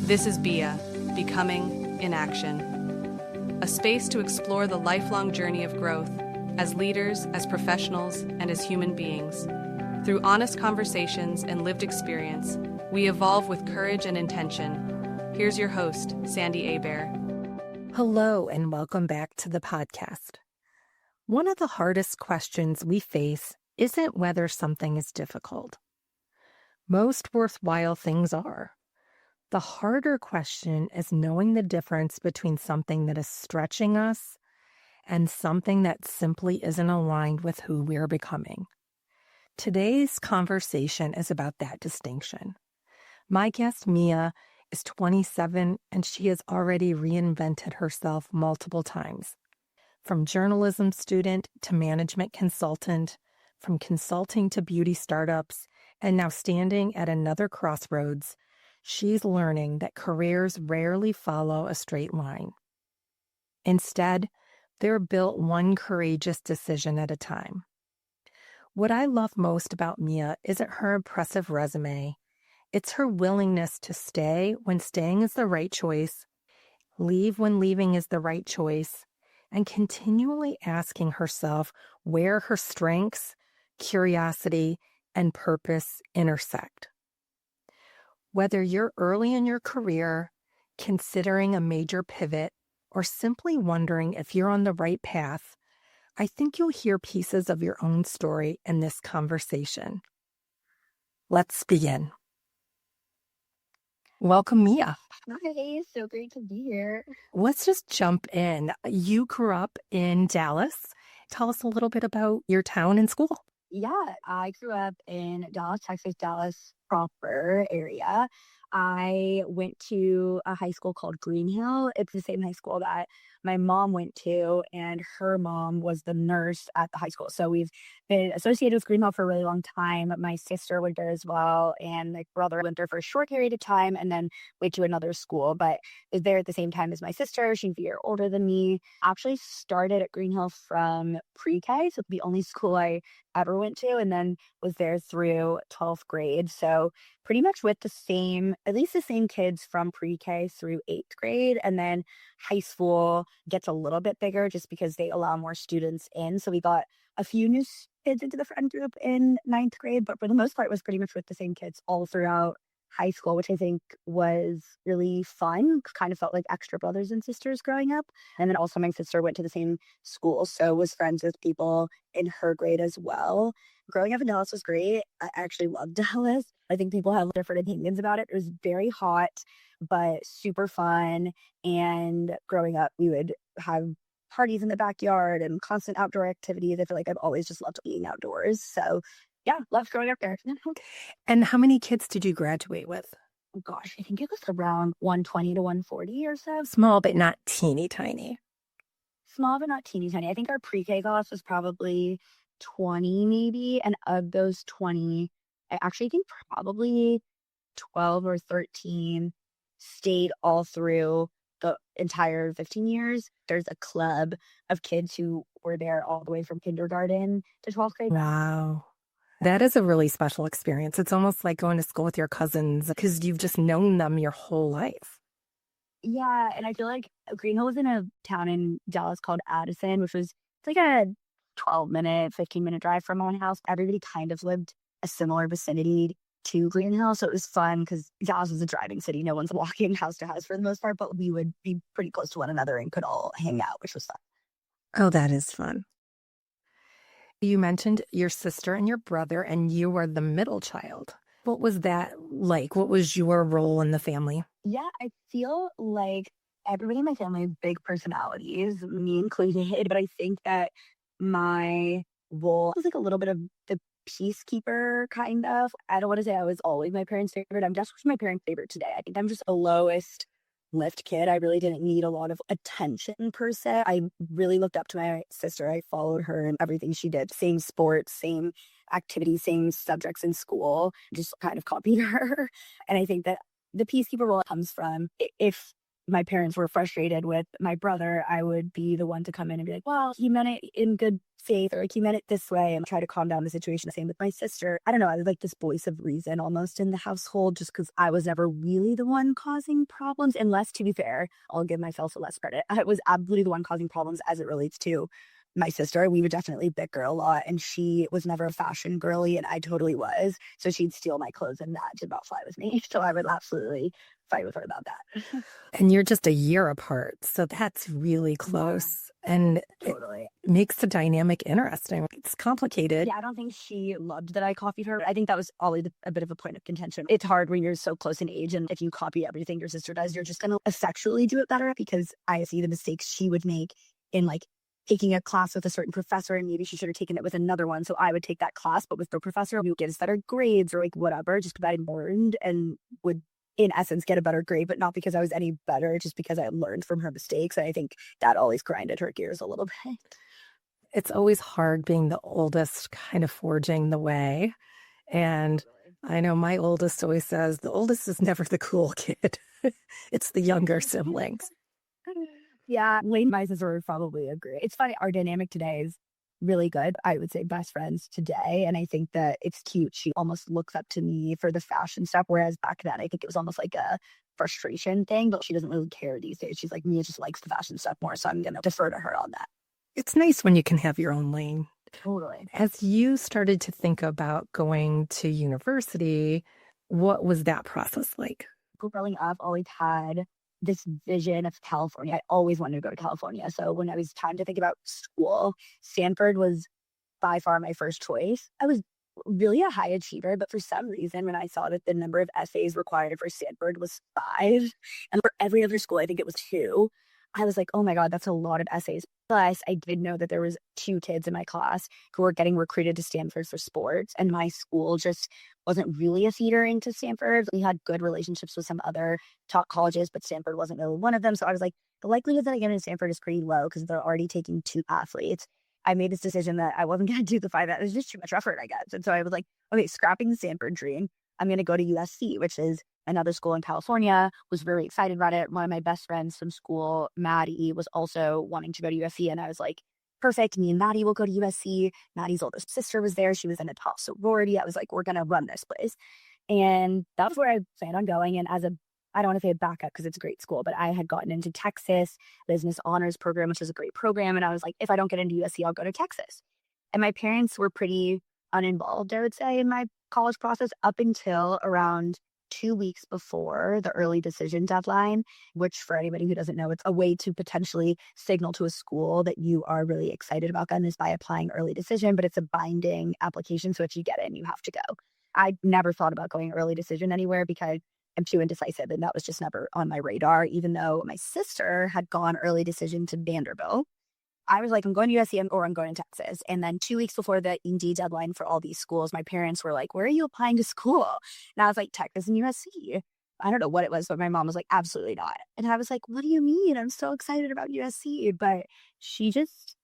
This is BIA, Becoming in Action, a space to explore the lifelong journey of growth as leaders, as professionals, and as human beings. Through honest conversations and lived experience, we evolve with courage and intention. Here's your host, Sandy Abear. Hello, and welcome back to the podcast. One of the hardest questions we face isn't whether something is difficult. Most worthwhile things are. The harder question is knowing the difference between something that is stretching us and something that simply isn't aligned with who we're becoming. Today's conversation is about that distinction. My guest, Mia, is 27, and she has already reinvented herself multiple times. From journalism student to management consultant, from consulting to beauty startups, and now standing at another crossroads, she's learning that careers rarely follow a straight line. Instead, they're built one courageous decision at a time. What I love most about Mia isn't her impressive resume. It's her willingness to stay when staying is the right choice, leave when leaving is the right choice, and continually asking herself where her strengths, curiosity, and purpose intersect. Whether you're early in your career, considering a major pivot, or simply wondering if you're on the right path, I think you'll hear pieces of your own story in this conversation. Let's begin. Welcome, Mia. Hi, so great to be here. Let's just jump in. You grew up in Dallas. Tell us a little bit about your town and school. Yeah, I grew up in Dallas, Texas, Dallas proper area. I went to a high school called Green Hill. It's the same high school that my mom went to, and her mom was the nurse at the high school. So we've been associated with Green Hill for a really long time. My sister went there as well, and my brother went there for a short period of time and then went to another school, but was there at the same time as my sister. She's a year older than me. Actually started at Green Hill from pre-K, so the only school I ever went to, and then was there through 12th grade. So pretty much with at least the same kids from pre-K through 8th grade. And then high school gets a little bit bigger just because they allow more students in. So we got a few new kids into the friend group in 9th grade, but for the most part was pretty much with the same kids all throughout high school, which I think was really fun. Kind of felt like extra brothers and sisters growing up. And then also my sister went to the same school, so was friends with people in her grade as well. Growing up in Dallas was great. I actually loved Dallas. I think people have different opinions about it. It was very hot, but super fun. And growing up, we would have parties in the backyard and constant outdoor activities. I feel like I've always just loved being outdoors. So yeah, loved growing up there. And how many kids did you graduate with? Oh gosh, I think it was around 120 to 140 or so. Small, but not teeny tiny. Small, but not teeny tiny. I think our pre-K class was probably 20 maybe. And of those 20, I actually think probably 12 or 13 stayed all through the entire 15 years. There's a club of kids who were there all the way from kindergarten to 12th grade. Wow. That is a really special experience. It's almost like going to school with your cousins because you've just known them your whole life. Yeah, and I feel like Green Hill was in a town in Dallas called Addison, which was like a 12-minute, 15-minute drive from my house. Everybody kind of lived a similar vicinity to Green Hill, so it was fun because Dallas was a driving city. No one's walking house to house for the most part, but we would be pretty close to one another and could all hang out, which was fun. Oh, that is fun. You mentioned your sister and your brother, and you were the middle child. What was that like? What was your role in the family? Yeah, I feel like everybody in my family has big personalities, me included, but I think that my role was like a little bit of the peacekeeper, kind of. I don't want to say I was always my parents' favorite. I'm just my parents' favorite today. I think I'm just a lowest lift kid. I really didn't need a lot of attention per se. I really looked up to my sister. I followed her in everything she did. Same sports, same activities, same subjects in school. Just kind of copied her. And I think that the peacekeeper role comes from if my parents were frustrated with my brother, I would be the one to come in and be like, well, he meant it in good faith, or like he meant it this way, and try to calm down the situation. Same with my sister. I don't know. I was like this voice of reason almost in the household just because I was never really the one causing problems. Unless, to be fair, I'll give myself a less credit. I was absolutely the one causing problems as it relates to my sister. We would definitely bicker a lot, and she was never a fashion girly, and I totally was. So she'd steal my clothes, and that did not fly with me. So I would absolutely fight with her about that. And you're just a year apart. So that's really close. And Totally. it makes the dynamic interesting. It's complicated. Yeah, I don't think she loved that I copied her. I think that was always a bit of a point of contention. It's hard when you're so close in age, and if you copy everything your sister does, you're just going to effectually do it better, because I see the mistakes she would make in like taking a class with a certain professor, and maybe she should have taken it with another one. So I would take that class, but with the professor who gives better grades or like whatever, just because I learned and would in essence get a better grade, but not because I was any better, just because I learned from her mistakes. And I think that always grinded her gears a little bit. It's always hard being the oldest, kind of forging the way. And I know my oldest always says the oldest is never the cool kid. It's the younger siblings. Yeah, Lane, my sister would probably agree. It's funny, our dynamic today is really good. I would say best friends today. And I think that it's cute. She almost looks up to me for the fashion stuff. Whereas back then, I think it was almost like a frustration thing, but she doesn't really care these days. She's like, Mia just likes the fashion stuff more. So I'm going to defer to her on that. It's nice when you can have your own lane. Totally. As you started to think about going to university, what was that process like? Growing up, always had this vision of California. I always wanted to go to California. So when I was time to think about school, Stanford was by far my first choice. I was really a high achiever, but for some reason, when I saw that the number of essays required for Stanford was 5, and for every other school, I think it was 2, I was like, oh my God, that's a lot of essays. Plus, I did know that there was 2 kids in my class who were getting recruited to Stanford for sports, and my school just wasn't really a feeder into Stanford. We had good relationships with some other top colleges, but Stanford wasn't really one of them. So I was like, the likelihood that I get into Stanford is pretty low because they're already taking 2 athletes. I made this decision that I wasn't going to do the 5. It was just too much effort, I guess. And so I was like, okay, scrapping the Stanford dream. I'm going to go to USC, which is another school in California. Was very excited about it. One of my best friends from school, Maddie, was also wanting to go to USC. And I was like, perfect. Me and Maddie will go to USC. Maddie's older sister was there. She was in a top sorority. I was like, we're going to run this place. And that was where I planned on going. And as a, I don't want to say a backup because it's a great school, but I had gotten into Texas Business Honors Program, which is a great program. And I was like, if I don't get into USC, I'll go to Texas. And my parents were pretty uninvolved, I would say, in my college process up until around 2 weeks before the early decision deadline, which for anybody who doesn't know, it's a way to potentially signal to a school that you are really excited about them is by applying early decision, but it's a binding application. So if you get in, you have to go. I never thought about going early decision anywhere because I'm too indecisive, and that was just never on my radar, even though my sister had gone early decision to Vanderbilt. I was like, I'm going to USC or I'm going to Texas. And then 2 weeks before the ED deadline for all these schools, my parents were like, where are you applying to school? And I was like, Texas and USC. I don't know what it was, but my mom was like, absolutely not. And I was like, what do you mean? I'm so excited about USC. But she just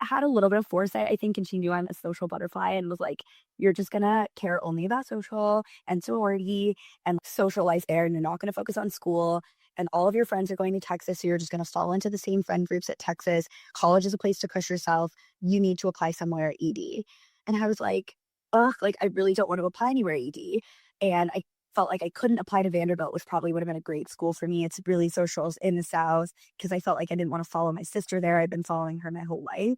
had a little bit of foresight, I think, and she knew I'm a social butterfly and was like, you're just going to care only about social and sorority and social life there, and you're not going to focus on school. And all of your friends are going to Texas, so you're just going to fall into the same friend groups at Texas. College is a place to push yourself. You need to apply somewhere ED. And I was like, ugh, like I really don't want to apply anywhere ED. And I felt like I couldn't apply to Vanderbilt, which probably would have been a great school for me. It's really social in the South because I felt like I didn't want to follow my sister there. I'd been following her my whole life.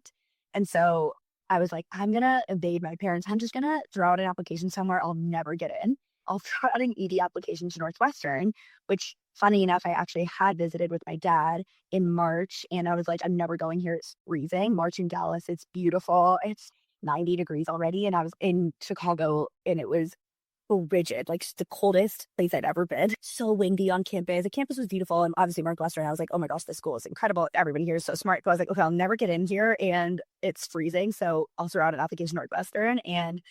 And so I was like, I'm going to evade my parents. I'm just going to throw out an application somewhere I'll never get in. I'll throw out an ED application to Northwestern, which funny enough, I actually had visited with my dad in March. And I was like, I'm never going here. It's freezing. March in Dallas, it's beautiful. It's 90 degrees already. And I was in Chicago and it was rigid, like the coldest place I'd ever been. So windy on campus. The campus was beautiful. And obviously Northwestern, I was like, oh my gosh, this school is incredible. Everybody here is so smart. But I was like, okay, I'll never get in here and it's freezing. So I'll throw out an application to Northwestern. And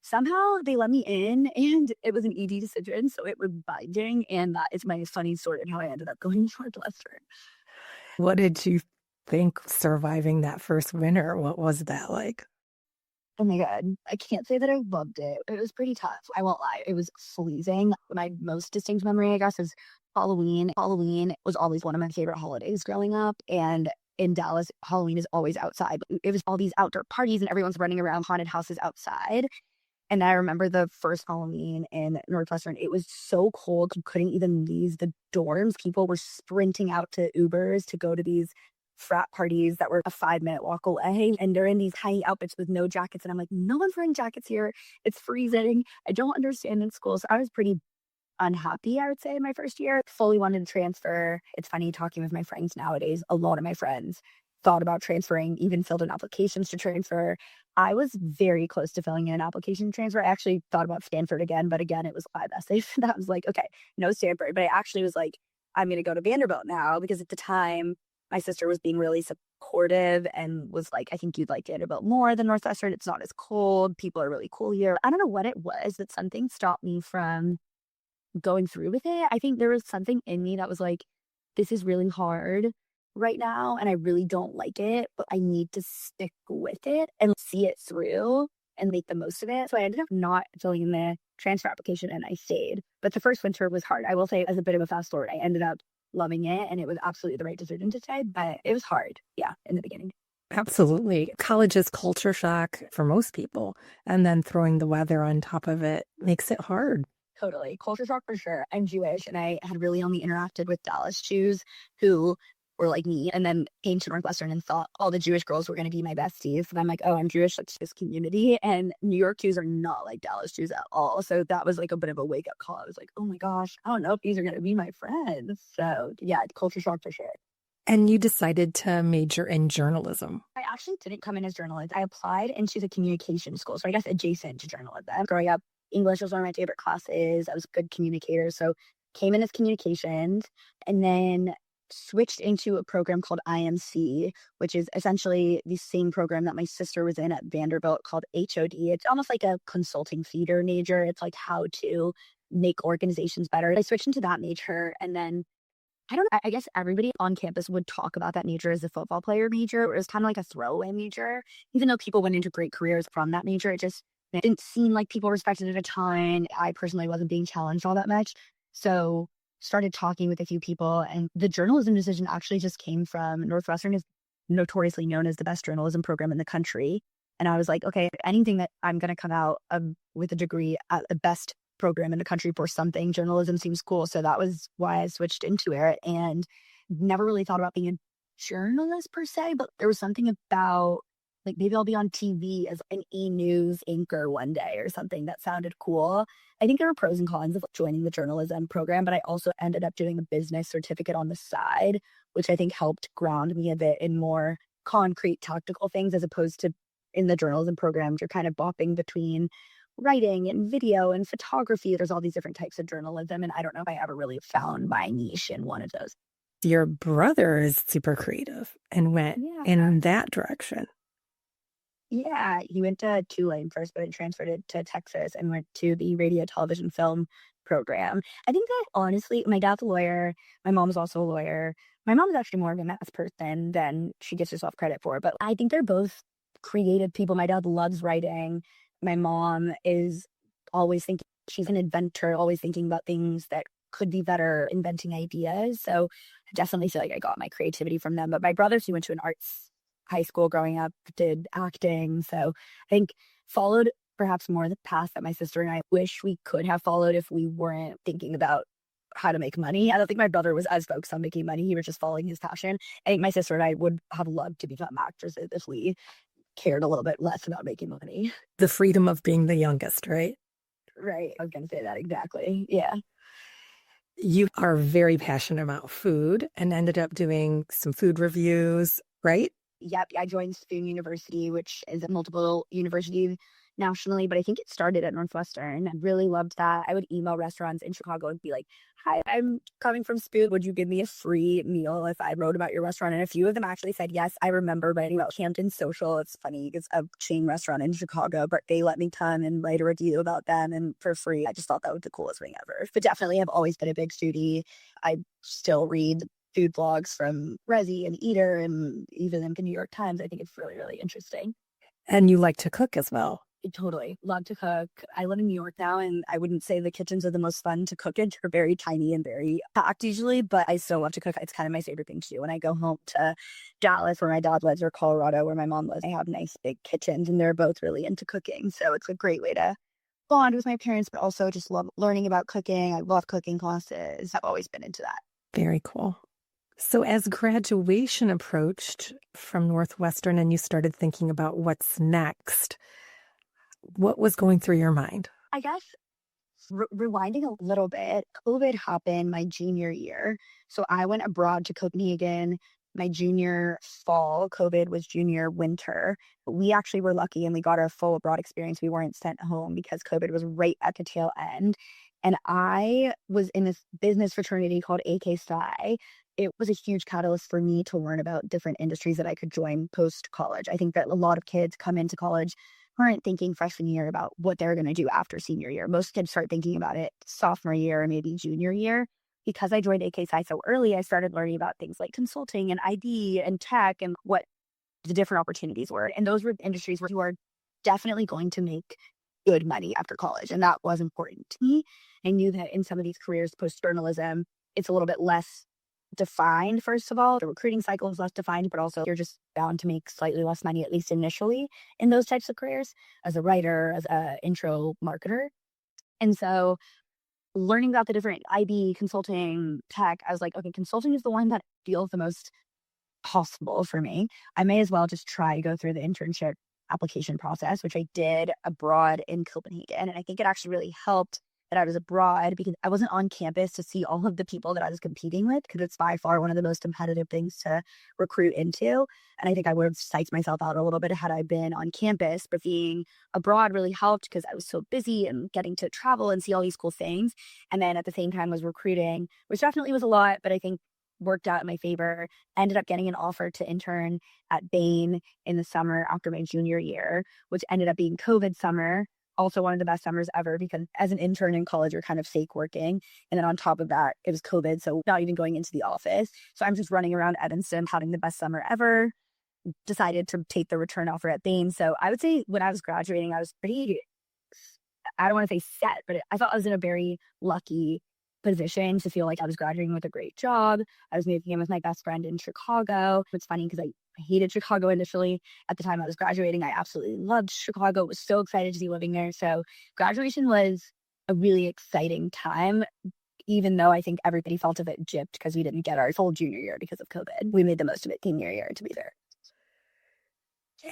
somehow they let me in and it was an ED decision. So it was binding. And that is my funny story and how I ended up going to Northwestern. What did you think surviving that first winter? What was that like? Oh my God. I can't say that I loved it. It was pretty tough. I won't lie. It was freezing. My most distinct memory, I guess, is Halloween. Halloween was always one of my favorite holidays growing up. And in Dallas, Halloween is always outside. It was all these outdoor parties and everyone's running around haunted houses outside. And I remember the first Halloween in Northwestern, it was so cold, you couldn't even leave the dorms. People were sprinting out to Ubers to go to these frat parties that were a 5-minute walk away. And they're in these tiny outfits with no jackets. And I'm like, no one's wearing jackets here. It's freezing. I don't understand in school. So I was pretty unhappy, I would say, in my first year. Fully wanted to transfer. It's funny talking with my friends nowadays. A lot of my friends thought about transferring, even filled in applications to transfer. I was very close to filling in an application to transfer. I actually thought about Stanford again, but again, it was 5 essays. That was like, okay, no Stanford. But I actually was like, I'm going to go to Vanderbilt now because at the time, my sister was being really supportive and was like, I think you'd like Vanderbilt more than Northwestern. It's not as cold. People are really cool here. I don't know what it was, that something stopped me from going through with it. I think there was something in me that was like, this is really hard right now and I really don't like it, but I need to stick with it and see it through and make the most of it. So I ended up not filling in the transfer application and I stayed. But the first winter was hard. I will say, as a bit of a fast forward, I ended up loving it and it was absolutely the right decision to stay, but it was hard. Yeah, in the beginning. Absolutely. College is culture shock for most people. And then throwing the weather on top of it makes it hard. Totally. Culture shock for sure. I'm Jewish and I had really only interacted with Dallas Jews who were like me and then came to Northwestern and thought all the Jewish girls were going to be my besties. And I'm like, oh, I'm Jewish. That's this community. And New York Jews are not like Dallas Jews at all. So that was like a bit of a wake up call. I was like, oh my gosh, I don't know if these are going to be my friends. So yeah, culture shock for sure. And you decided to major in journalism. I actually didn't come in as journalist. I applied into the communication school. So I guess adjacent to journalism. Growing up, English was one of my favorite classes. I was a good communicator. So came in as communications and then switched into a program called IMC, which is essentially the same program that my sister was in at Vanderbilt called HOD. It's almost like a consulting theater major. It's like how to make organizations better. I switched into that major and then I don't know. I guess everybody on campus would talk about that major as a football player major. It was kind of like a throwaway major. Even though people went into great careers from that major, it didn't seem like people respected it a ton. I personally wasn't being challenged all that much. So started talking with a few people and the journalism decision actually just came from Northwestern is notoriously known as the best journalism program in the country. And I was like, okay, anything that I'm going to come out with a degree at the best program in the country for something, journalism seems cool. So that was why I switched into it and never really thought about being a journalist per se, but there was something about like maybe I'll be on TV as an e-news anchor one day or something that sounded cool. I think there were pros and cons of joining the journalism program, but I also ended up doing a business certificate on the side, which I think helped ground me a bit in more concrete tactical things as opposed to in the journalism programs, you're kind of bopping between writing and video and photography. There's all these different types of journalism. And I don't know if I ever really found my niche in one of those. Your brother is super creative and went in that direction. Yeah, he went to Tulane first, but then transferred it to Texas and went to the radio, television, film program. I think that honestly, my dad's a lawyer. My mom's also a lawyer. My mom's actually more of a math person than she gives herself credit for. But I think they're both creative people. My dad loves writing. My mom is always thinking, she's an inventor, always thinking about things that could be better, inventing ideas. So I definitely feel like I got my creativity from them. But my brothers, who went to an arts high school growing up, did acting. So I think followed perhaps more the path that my sister and I wish we could have followed if we weren't thinking about how to make money. I don't think my brother was as focused on making money. He was just following his passion. I think my sister and I would have loved to become actresses if we cared a little bit less about making money. The freedom of being the youngest, right? Right. I was going to say that exactly. Yeah. You are very passionate about food and ended up doing some food reviews, right? Yep. I joined Spoon University, which is a multiple university nationally, but I think it started at Northwestern. I really loved that. I would email restaurants in Chicago and be like, hi, I'm coming from Spoon. Would you give me a free meal if I wrote about your restaurant? And a few of them actually said yes. I remember writing about Hampton Social. It's funny. It's a chain restaurant in Chicago, but they let me come and write a review about them and for free. I just thought that was the coolest thing ever. But definitely have always been a big foodie. I still read food blogs from Resi and Eater and even in the New York Times. I think it's really, really interesting. And you like to cook as well. Totally. Love to cook. I live in New York now, and I wouldn't say the kitchens are the most fun to cook in. They're very tiny and very packed usually, but I still love to cook. It's kind of my favorite thing to do. When I go home to Dallas, where my dad lives, or Colorado, where my mom lives, I have nice big kitchens, and they're both really into cooking. So it's a great way to bond with my parents, but also just love learning about cooking. I love cooking classes. I've always been into that. Very cool. So as graduation approached from Northwestern and you started thinking about what's next, what was going through your mind? I guess rewinding a little bit, COVID happened my junior year. So I went abroad to Copenhagen my junior fall. COVID was junior winter. We actually were lucky and we got our full abroad experience. We weren't sent home because COVID was right at the tail end. And I was in this business fraternity called AK Psi. It was a huge catalyst for me to learn about different industries that I could join post college. I think that a lot of kids come into college aren't thinking freshman year about what they're going to do after senior year. Most kids start thinking about it sophomore year or maybe junior year. Because I joined AK Psi so early, I started learning about things like consulting and ID and tech and what the different opportunities were. And those were industries where you are definitely going to make good money after college. And that was important to me. I knew that in some of these careers, post journalism, it's a little bit less defined, first of all. The recruiting cycle is less defined, but also you're just bound to make slightly less money, at least initially, in those types of careers as a writer, as an intro marketer. And so learning about the different IB, consulting, tech, I was like, okay, consulting is the one that feels the most possible for me. I may as well just try to go through the internship application process, which I did abroad in Copenhagen. And I think it actually really helped that I was abroad because I wasn't on campus to see all of the people that I was competing with, because it's by far one of the most competitive things to recruit into. And I think I would have psyched myself out a little bit had I been on campus, but being abroad really helped because I was so busy and getting to travel and see all these cool things. And then at the same time was recruiting, which definitely was a lot, but I think worked out in my favor. Ended up getting an offer to intern at Bain in the summer after my junior year, which ended up being COVID summer. Also one of the best summers ever because as an intern in college, you're kind of fake working. And then on top of that, it was COVID, so not even going into the office. So I'm just running around Evanston, having the best summer ever. Decided to take the return offer at Bain. So I would say when I was graduating, I was pretty, I don't want to say set, but I thought I was in a very lucky position to feel like I was graduating with a great job. I was moving in with my best friend in Chicago. It's funny because I hated Chicago initially. At the time I was graduating, I absolutely loved Chicago. Was so excited to be living there. So graduation was a really exciting time, even though I think everybody felt a bit gypped because we didn't get our full junior year because of COVID. We made the most of it senior year, to be fair.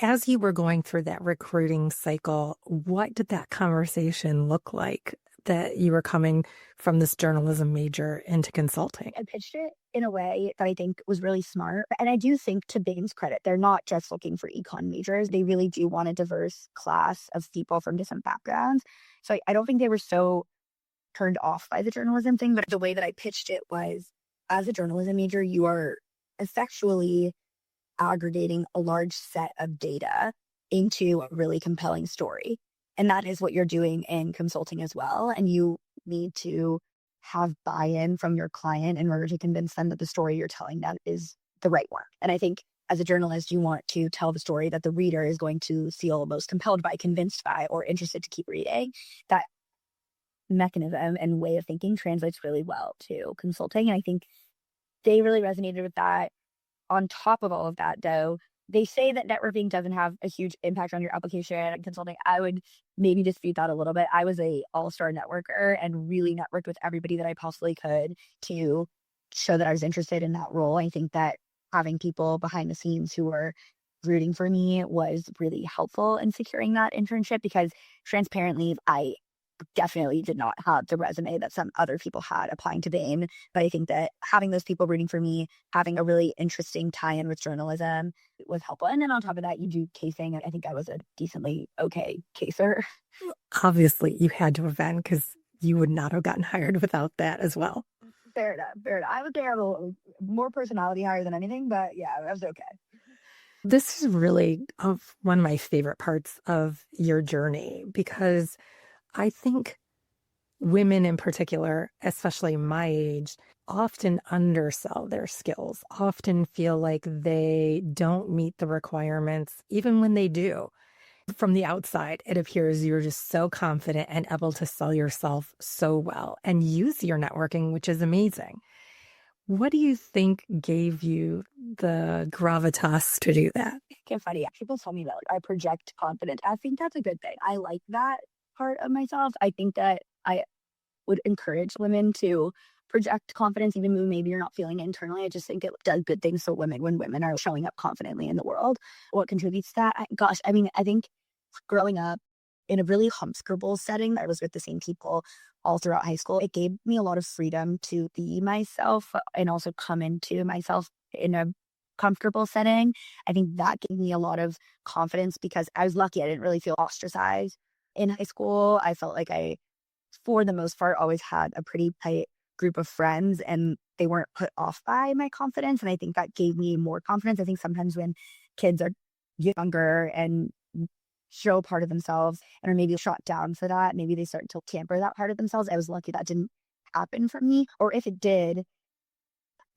As you were going through that recruiting cycle, what did that conversation look like that you were coming from this journalism major into consulting? I pitched it in a way that I think was really smart. And I do think, to Bain's credit, they're not just looking for econ majors. They really do want a diverse class of people from different backgrounds. So I don't think they were so turned off by the journalism thing. But the way that I pitched it was, as a journalism major, you are effectually aggregating a large set of data into a really compelling story. And that is what you're doing in consulting as well. And you need to have buy-in from your client in order to convince them that the story you're telling them is the right one. And I think as a journalist, you want to tell the story that the reader is going to feel most compelled by, convinced by, or interested to keep reading. That mechanism and way of thinking translates really well to consulting. And I think they really resonated with that. On top of all of that, though, they say that networking doesn't have a huge impact on your application and consulting. I would maybe dispute that a little bit. I was a all-star networker and really networked with everybody that I possibly could to show that I was interested in that role. I think that having people behind the scenes who were rooting for me was really helpful in securing that internship because, transparently, I definitely did not have the resume that some other people had applying to Bain. But I think that having those people rooting for me, having a really interesting tie-in with journalism was helpful. And then on top of that, you do casing. I think I was a decently okay caser. Obviously, you had to have been because you would not have gotten hired without that as well. Fair enough. Fair enough. I was terrible, more personality higher than anything, but yeah, I was okay. This is really one of my favorite parts of your journey because I think women in particular, especially my age, often undersell their skills, often feel like they don't meet the requirements, even when they do. From the outside, it appears you're just so confident and able to sell yourself so well and use your networking, which is amazing. What do you think gave you the gravitas to do that? It's funny. People tell me that I project confidence. I think that's a good thing. I like that part of myself. I think that I would encourage women to project confidence, even though maybe you're not feeling it internally. I just think it does good things for women when women are showing up confidently in the world. What contributes to that? I think growing up in a really comfortable setting, I was with the same people all throughout high school. It gave me a lot of freedom to be myself and also come into myself in a comfortable setting. I think that gave me a lot of confidence because I was lucky. I didn't really feel ostracized in high school. I felt like I, for the most part, always had a pretty tight group of friends and they weren't put off by my confidence. And I think that gave me more confidence. I think sometimes when kids are younger and show a part of themselves and are maybe shot down for that, maybe they start to tamper that part of themselves. I was lucky that didn't happen for me. Or if it did,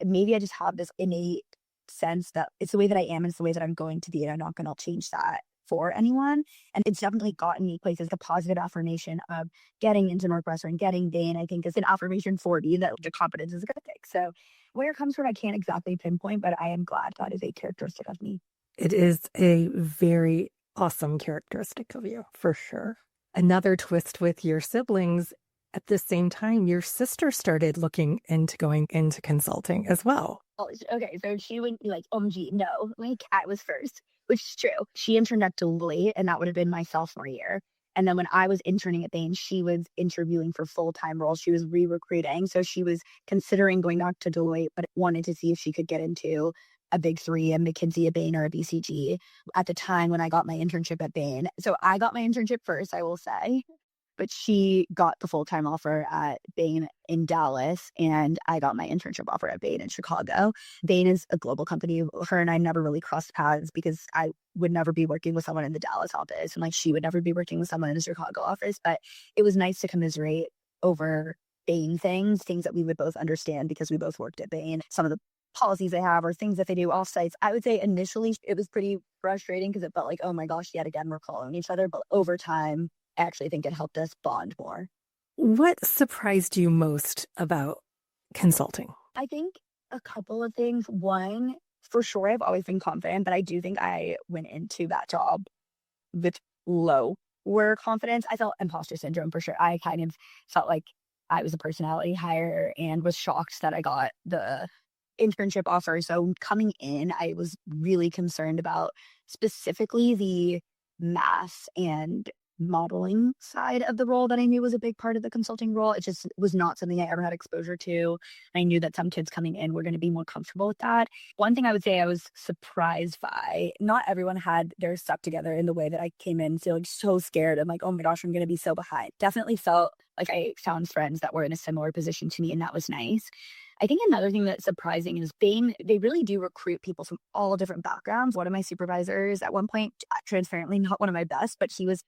maybe I just have this innate sense that it's the way that I am and it's the way that I'm going to be, and I'm not going to change that for anyone. And it's definitely gotten me places. The positive affirmation of getting into Northwestern, getting Bain, I think is an affirmation for me that the confidence is a good thing. So where it comes from, I can't exactly pinpoint, but I am glad that is a characteristic of me. It is a very awesome characteristic of you, for sure. Another twist with your siblings, at the same time, your sister started looking into going into consulting as well. Oh, okay, so she wouldn't be like, OMG, no, my cat was first, which is true. She interned at Deloitte, and that would have been my sophomore year. And then when I was interning at Bain, she was interviewing for full-time roles. She was re-recruiting. So she was considering going back to Deloitte, but wanted to see if she could get into a big three, a McKinsey, a Bain, or a BCG at the time when I got my internship at Bain. So I got my internship first, I will say. But she got the full-time offer at Bain in Dallas, and I got my internship offer at Bain in Chicago. Bain is a global company. Her and I never really crossed paths because I would never be working with someone in the Dallas office, and like she would never be working with someone in the Chicago office. But it was nice to commiserate over Bain things that we would both understand because we both worked at Bain. Some of the policies they have or things that they do offsites. I would say initially it was pretty frustrating because it felt like, oh my gosh, yet again, we're following each other. But over time, I actually think it helped us bond more. What surprised you most about consulting? I think a couple of things. One, for sure, I've always been confident, but I do think I went into that job with lower confidence. I felt imposter syndrome for sure. I kind of felt like I was a personality hire and was shocked that I got the internship offer. So coming in, I was really concerned about specifically the math and modeling side of the role that I knew was a big part of the consulting role. It just was not something I ever had exposure to. I knew that some kids coming in were going to be more comfortable with that. One thing I would say I was surprised by, not everyone had their stuff together in the way that I came in feeling so scared. I'm like, oh my gosh, I'm going to be so behind. Definitely felt like I found friends that were in a similar position to me, and that was nice. I think another thing that's surprising is Bain, they really do recruit people from all different backgrounds. One of my supervisors at one point, transparently not one of my best, but he was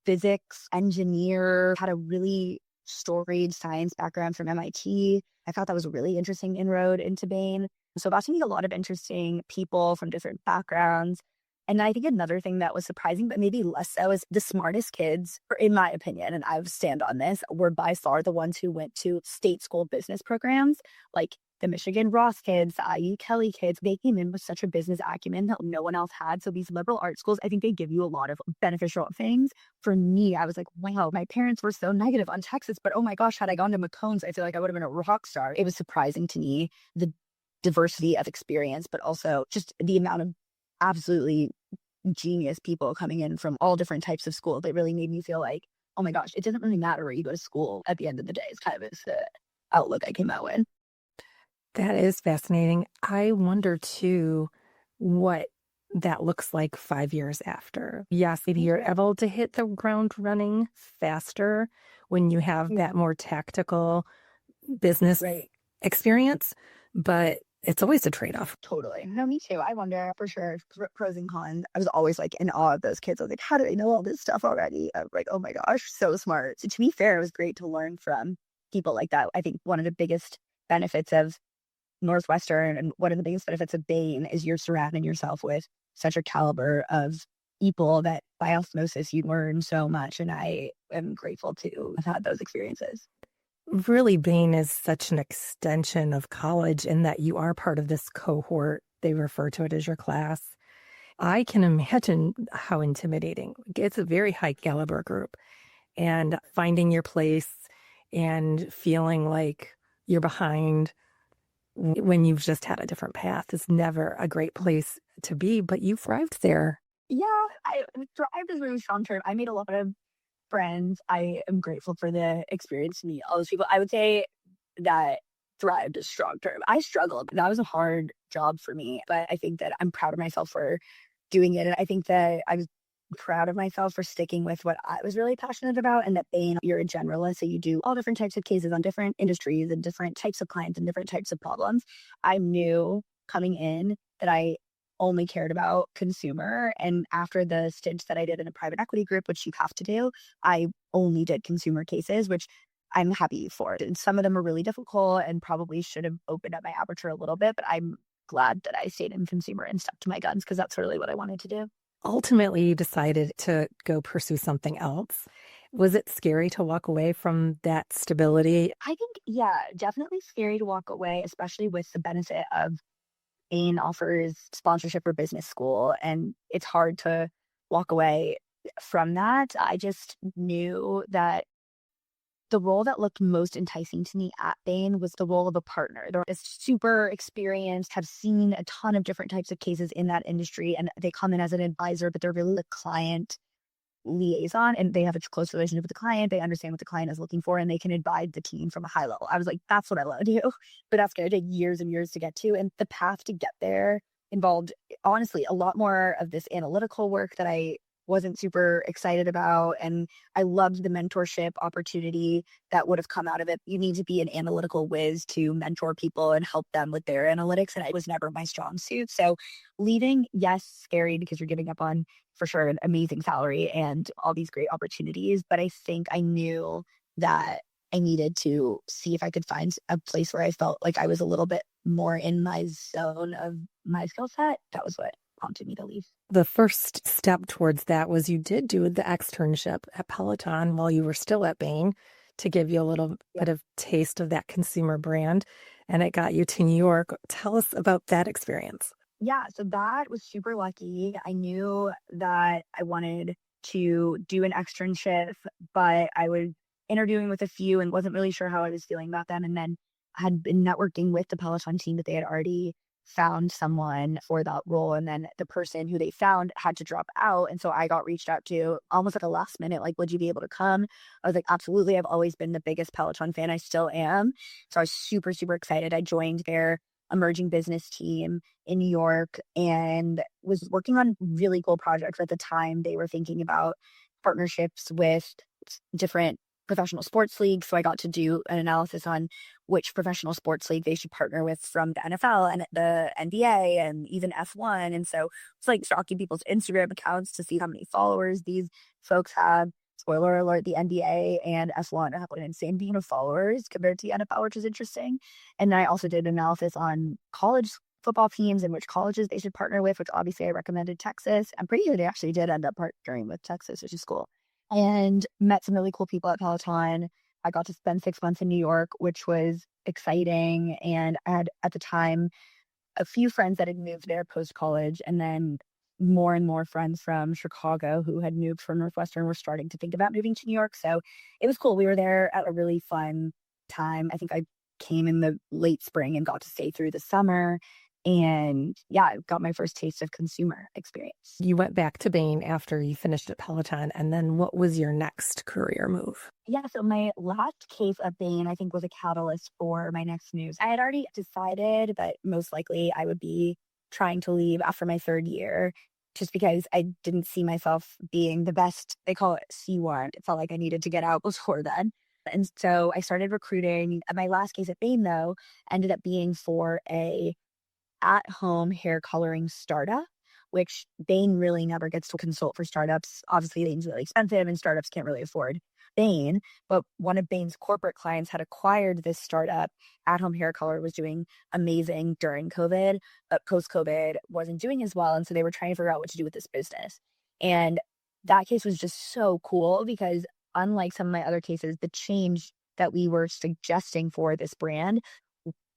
physics engineer, had a really storied science background from MIT. I thought that was a really interesting inroad into Bain. So got to meet a lot of interesting people from different backgrounds. And I think another thing that was surprising, but maybe less so, is the smartest kids, or in my opinion, and I stand on this, were by far the ones who went to state school business programs, like the Michigan Ross kids, the IU Kelly kids. They came in with such a business acumen that no one else had. So these liberal arts schools, I think they give you a lot of beneficial things. For me, I was like, wow, my parents were so negative on Texas, but oh my gosh, had I gone to McCombs, I feel like I would have been a rock star. It was surprising to me, the diversity of experience, but also just the amount of absolutely genius people coming in from all different types of schools. It really made me feel like, oh my gosh, it doesn't really matter where you go to school at the end of the day. It's kind of the outlook I came out with. That is fascinating. I wonder too what that looks like 5 years after. Yes, maybe you're able to hit the ground running faster when you have that more tactical business experience, but it's always a trade-off. Totally. No, me too. I wonder for sure pros and cons. I was always like in awe of those kids. I was like, how do they know all this stuff already? I was like, oh my gosh, so smart. So to be fair, it was great to learn from people like that. I think one of the biggest benefits of Northwestern and one of the biggest benefits of Bain is you're surrounding yourself with such a caliber of people that by osmosis you learn so much. And I am grateful to have had those experiences. Really, Bain is such an extension of college in that you are part of this cohort. They refer to it as your class. I can imagine how intimidating. It's a very high caliber group, and finding your place and feeling like you're behind when you've just had a different path is never a great place to be, but you thrived there. Yeah, I thrived is a really strong term. I made a lot of friends. I am grateful for the experience to meet all those people. I would say that thrived is a strong term. I struggled. That was a hard job for me, but I think that I'm proud of myself for doing it. And I think that I was proud of myself for sticking with what I was really passionate about. And that Bain, you're a generalist, so you do all different types of cases on different industries and different types of clients and different types of problems. I knew coming in that I only cared about consumer. And after the stints that I did in a private equity group, which you have to do, I only did consumer cases, which I'm happy for. And some of them are really difficult and probably should have opened up my aperture a little bit, but I'm glad that I stayed in consumer and stuck to my guns because that's really what I wanted to do. Ultimately, you decided to go pursue something else. Was it scary to walk away from that stability? I think, yeah, definitely scary to walk away, especially with the benefit of Bain offers sponsorship for business school, and it's hard to walk away from that. I just knew that the role that looked most enticing to me at Bain was the role of a partner. They're super experienced, have seen a ton of different types of cases in that industry, and they come in as an advisor, but they're really the client liaison and they have a close relationship with the client. They understand what the client is looking for and they can advise the team from a high level. I was like, that's what I want to do. But that's going to take years and years to get to. And the path to get there involved, honestly, a lot more of this analytical work that I wasn't super excited about. And I loved the mentorship opportunity that would have come out of it. You need to be an analytical whiz to mentor people and help them with their analytics. And it was never my strong suit. So leaving, yes, scary because you're giving up on, for sure, an amazing salary and all these great opportunities. But I think I knew that I needed to see if I could find a place where I felt like I was a little bit more in my zone of my skill set. That was what prompted me to leave. The first step towards that was you did do the externship at Peloton while you were still at Bain to give you a little bit of taste of that consumer brand, and it got you to New York. Tell us about that experience. Yeah, so that was super lucky. I knew that I wanted to do an externship, but I was interviewing with a few and wasn't really sure how I was feeling about them. And then I had been networking with the Peloton team that they had already found someone for that role. And then the person who they found had to drop out. And so I got reached out to almost at the last minute, like, would you be able to come? I was like, absolutely. I've always been the biggest Peloton fan. I still am. So I was super, super excited. I joined their emerging business team in New York and was working on really cool projects. At the time, they were thinking about partnerships with different professional sports leagues. So I got to do an analysis on which professional sports league they should partner with from the NFL and the NBA and even F1. And so it's like stalking people's Instagram accounts to see how many followers these folks have. Spoiler alert, the NBA and F1 have an insane amount of followers compared to the NFL, which is interesting. And then I also did analysis on college football teams and which colleges they should partner with, which obviously I recommended Texas. I'm pretty sure they actually did end up partnering with Texas, which is cool. And met some really cool people at Peloton. I got to spend 6 months in New York, which was exciting. And I had, at the time, a few friends that had moved there post-college, and then more and more friends from Chicago who had moved from Northwestern were starting to think about moving to New York. So it was cool. We were there at a really fun time. I think I came in the late spring and got to stay through the summer. And yeah, I got my first taste of consumer experience. You went back to Bain after you finished at Peloton, and then what was your next career move? Yeah, so my last case at Bain, I think, was a catalyst for my next moves. I had already decided that most likely I would be trying to leave after my third year, just because I didn't see myself being the best. They call it C1. It felt like I needed to get out before then. And so I started recruiting. My last case at Bain, though, ended up being for a at-home hair coloring startup, which Bain really never gets to consult for startups. Obviously, Bain's really expensive and startups can't really afford Bain, but one of Bain's corporate clients had acquired this startup. At-home hair color was doing amazing during COVID, but post-COVID wasn't doing as well. And so they were trying to figure out what to do with this business. And that case was just so cool because unlike some of my other cases, the change that we were suggesting for this brand,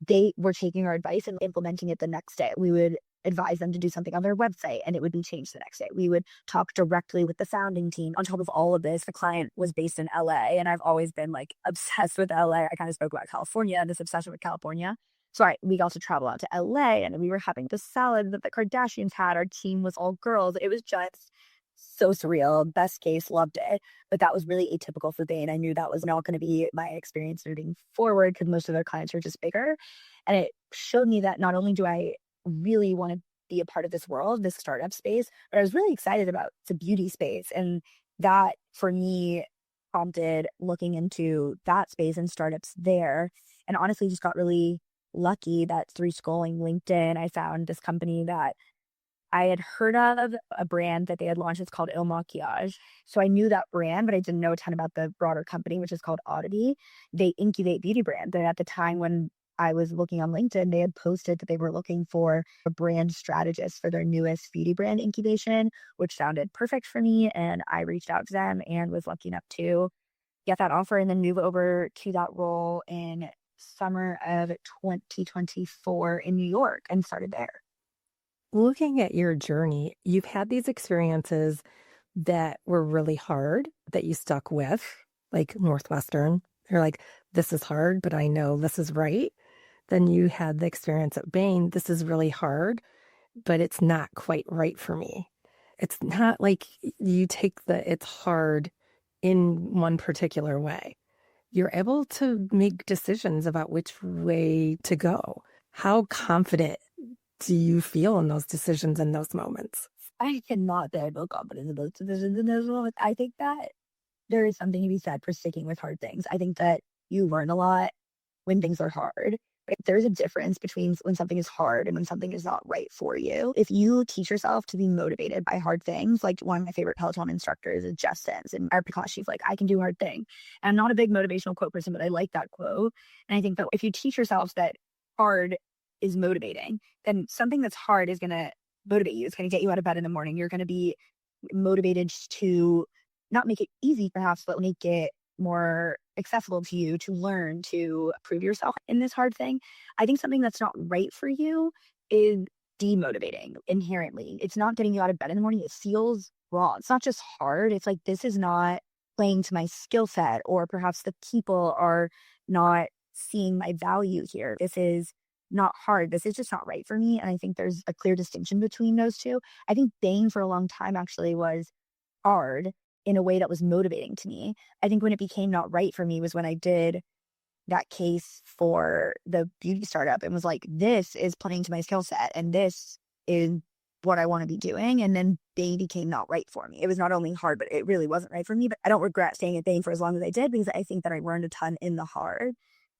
they were taking our advice and implementing it the next day. We would advise them to do something on their website and it would be changed the next day. We would talk directly with the founding team. On top of all of this, the client was based in LA and I've always been like obsessed with LA. I kind of spoke about California and this obsession with California. So we got to travel out to LA and we were having the salad that the Kardashians had. Our team was all girls. It was just so surreal. Best case, loved it. But that was really atypical for Bain. I knew that was not going to be my experience moving forward because most of their clients are just bigger. And it showed me that not only do I really want to be a part of this world, this startup space, but I was really excited about the beauty space. And that for me prompted looking into that space and startups there. And honestly, just got really lucky that through scrolling LinkedIn, I found this company that I had heard of, a brand that they had launched. It's called Il Maquillage. So I knew that brand, but I didn't know a ton about the broader company, which is called Oddity. They incubate beauty brands. And at the time when I was looking on LinkedIn, they had posted that they were looking for a brand strategist for their newest beauty brand incubation, which sounded perfect for me. And I reached out to them and was lucky enough to get that offer and then move over to that role in summer of 2024 in New York and started there. Looking at your journey, you've had these experiences that were really hard that you stuck with, like Northwestern. You're like, this is hard, but I know this is right. Then you had the experience at Bain. This is really hard, but it's not quite right for me. It's not like you take it's hard in one particular way. You're able to make decisions about which way to go. How confident do you feel in those decisions in those moments? I cannot say I feel confident in those decisions in those moments. I think that there is something to be said for sticking with hard things. I think that you learn a lot when things are hard. But there's a difference between when something is hard and when something is not right for you. If you teach yourself to be motivated by hard things, like one of my favorite Peloton instructors is Jess Sims, and our class, she's like, I can do hard thing. And I'm not a big motivational quote person, but I like that quote. And I think that if you teach yourself that hard is motivating, then something that's hard is going to motivate you. It's going to get you out of bed in the morning. You're going to be motivated to not make it easy, perhaps, but make it more accessible to you to learn to prove yourself in this hard thing. I think something that's not right for you is demotivating inherently. It's not getting you out of bed in the morning. It feels wrong. It's not just hard. It's like, this is not playing to my skill set, or perhaps the people are not seeing my value here. This is not hard. This is just not right for me. And I think there's a clear distinction between those two. I think Bain for a long time actually was hard in a way that was motivating to me. I think when it became not right for me was when I did that case for the beauty startup and was like, this is playing to my skill set and this is what I want to be doing. And then Bain became not right for me. It was not only hard, but it really wasn't right for me. But I don't regret staying at Bain for as long as I did, because I think that I learned a ton in the hard.